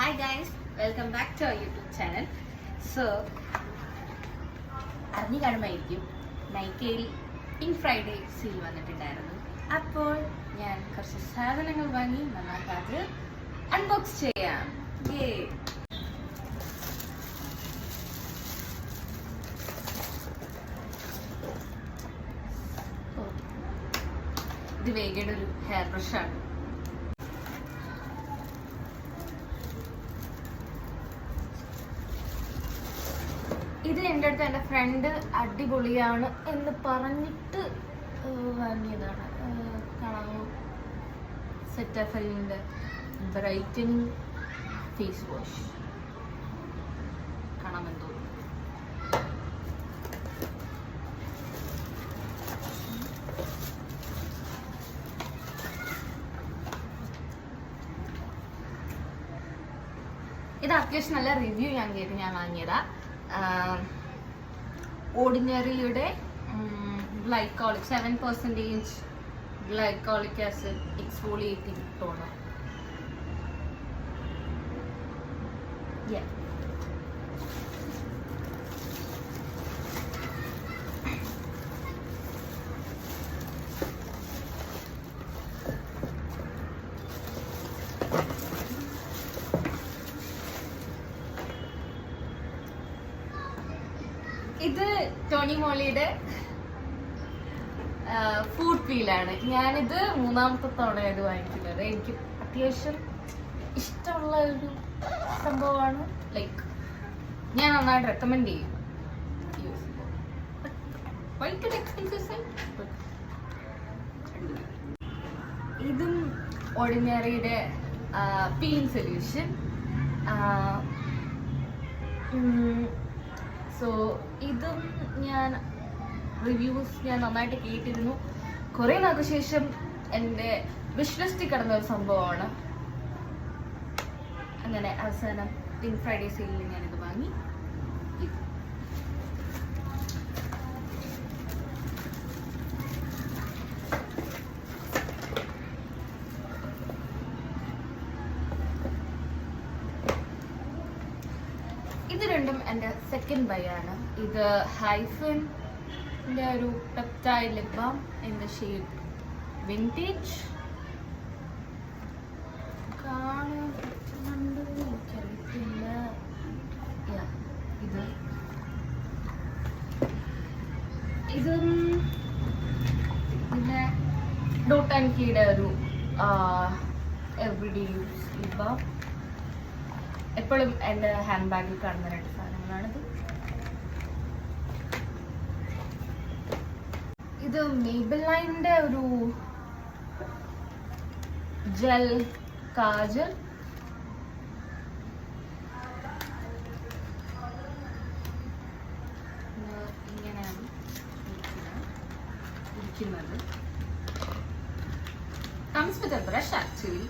Hi guys, welcome back to our YouTube channel. So, അറിഞ്ഞു കാണുമായിരിക്കും നൈക്കയിൽ pink Friday sale വന്നിട്ടുണ്ടായിരുന്നു. അപ്പോൾ ഞാൻ കുറച്ച് സാധനങ്ങൾ വാങ്ങി നമുക്കത് അൺബോക്സ് ചെയ്യാം. ഇത് വേഗയുടെ ഒരു ഹെയർ ബ്രഷാണ്. ഇത് എൻ്റെ അടുത്ത് എൻ്റെ ഫ്രണ്ട് അടിപൊളിയാണ് എന്ന് പറഞ്ഞിട്ട് വാങ്ങിയതാണ്. കാണാമോ? സെറ്റാഫലിൻ്റെ ബ്രൈറ്റനിങ് ഫേസ് വാഷ് കാണാമെന്ന് തോന്നുന്നു. ഇത് അത്യാവശ്യം നല്ല റിവ്യൂ ഞാൻ കേട്ട് ഞാൻ വാങ്ങിയതാ. ഓർഡിനറിയുടെ glycolic 7% glycolic acid exfoliating toner. ഇത് ടോണി മോളിയുടെ ഫുഡ് പീലാണ്. ഞാനിത് 3ാമത്തെ തവണയാണ് വാങ്ങിക്കുന്നത്. എനിക്ക് അത്യാവശ്യം ഇഷ്ടമുള്ള ഒരു സംഭവമാണ്. ലൈക്ക് ഞാൻ നന്നായിട്ട് റെക്കമെൻഡ് ചെയ്യും. ഇതും ഓർഡിനറിയുടെ പീലിംഗ് സൊല്യൂഷൻ. സോ ഇതും ഞാൻ റിവ്യൂസ് ഞാൻ നന്നായിട്ട് കേട്ടിരുന്നു. കുറേ നാൾക്ക് ശേഷം എൻ്റെ വിഷ് ലിസ്റ്റിൽ കിടന്ന ഒരു സംഭവമാണ്. അങ്ങനെ അവസാനം പിങ്ക് ഫ്രൈഡേ സെയിലിൽ ഞാനിത് വാങ്ങി. ഇത് രണ്ടും എൻ്റെ സെക്കൻഡ് ബൈ ആണ്. ഇത് ഹൈഫിൻ്റെ ഒരു peptide lip balm in the shade vintage. കാണാൻ പറ്റുന്നുണ്ടോ എനിക്കറിയത്തില്ല. ഇതും പിന്നെ ഡോട്ട് ആൻഡ് കീയുടെ ഒരു എവറിഡേ യൂസ് ലിപ് ബാം. എപ്പോഴും എൻ്റെ ഹാൻഡ് ബാഗിൽ കാണുന്ന 2 സാധനങ്ങളാണിത്. ഇത് മേബിലൈൻ്റെ ഒരു ജെൽ കാജൽ. ഇങ്ങനെയാണ് ഇരിക്കുന്നത്. Comes with a brush actually.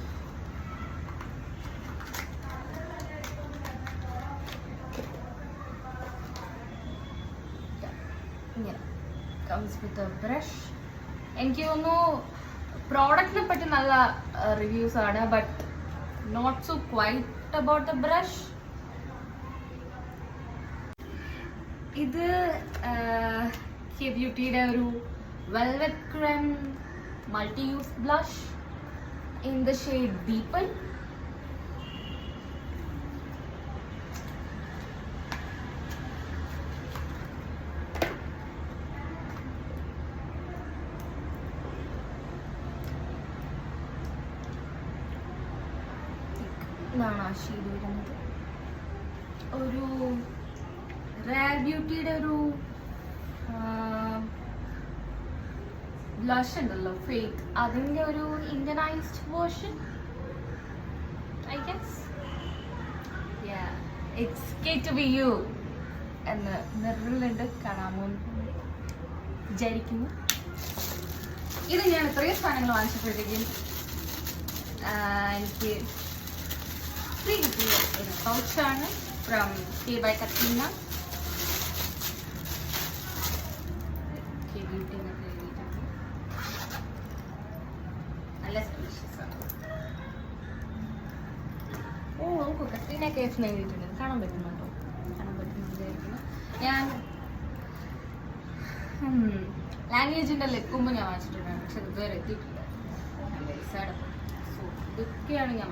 comes with a brush. എനിക്ക് തോന്നുന്നു പ്രോഡക്റ്റിനെ പറ്റി നല്ല റിവ്യൂസ് ആണ്, but not so quite about the brush. ഇത് കെ ബ്യൂട്ടിയുടെ ഒരു velvet cream multi use blush in the shade deepen. ഇതാണ് ആ ഷെയ്ഡ് വരുന്നത്. ഒരു റയർ ബ്യൂട്ടിയുടെ ഒരു ബ്ലഷ് ഉണ്ടല്ലോ ഫേക്ക്, അതിൻ്റെ ഒരു Indianized version I guess. It's KTVU എന്ന് നിറലുണ്ട്. കാണാമോ വിചാരിക്കുന്നു. ഇത് ഞാൻ ഇത്രയും സാധനങ്ങൾ വാങ്ങിച്ചപ്പോഴത്തേക്കും എനിക്ക് ഫ്രീ കിട്ടിയ ഒരു പൗച്ചാണ് ഫ്രം K by Katrina. നല്ല സ്പീഷ്യസ് ആണ്. ഓ നമുക്ക് കത്രീന കേഫ് എഴുതിയിട്ടുണ്ട്. കാണാൻ പറ്റുന്നുണ്ടോ? കാണാൻ പറ്റുന്നുണ്ടായിരിക്കുന്നു. ഞാൻ ലാംഗ്വേജിൻ്റെ ലെക്കുമ്പോൾ ഞാൻ വാങ്ങിച്ചിട്ടുണ്ടായിരുന്നു, പക്ഷെ ഇതുവരെ എത്തിയിട്ടില്ല. സോ ഇതൊക്കെയാണ് ഞാൻ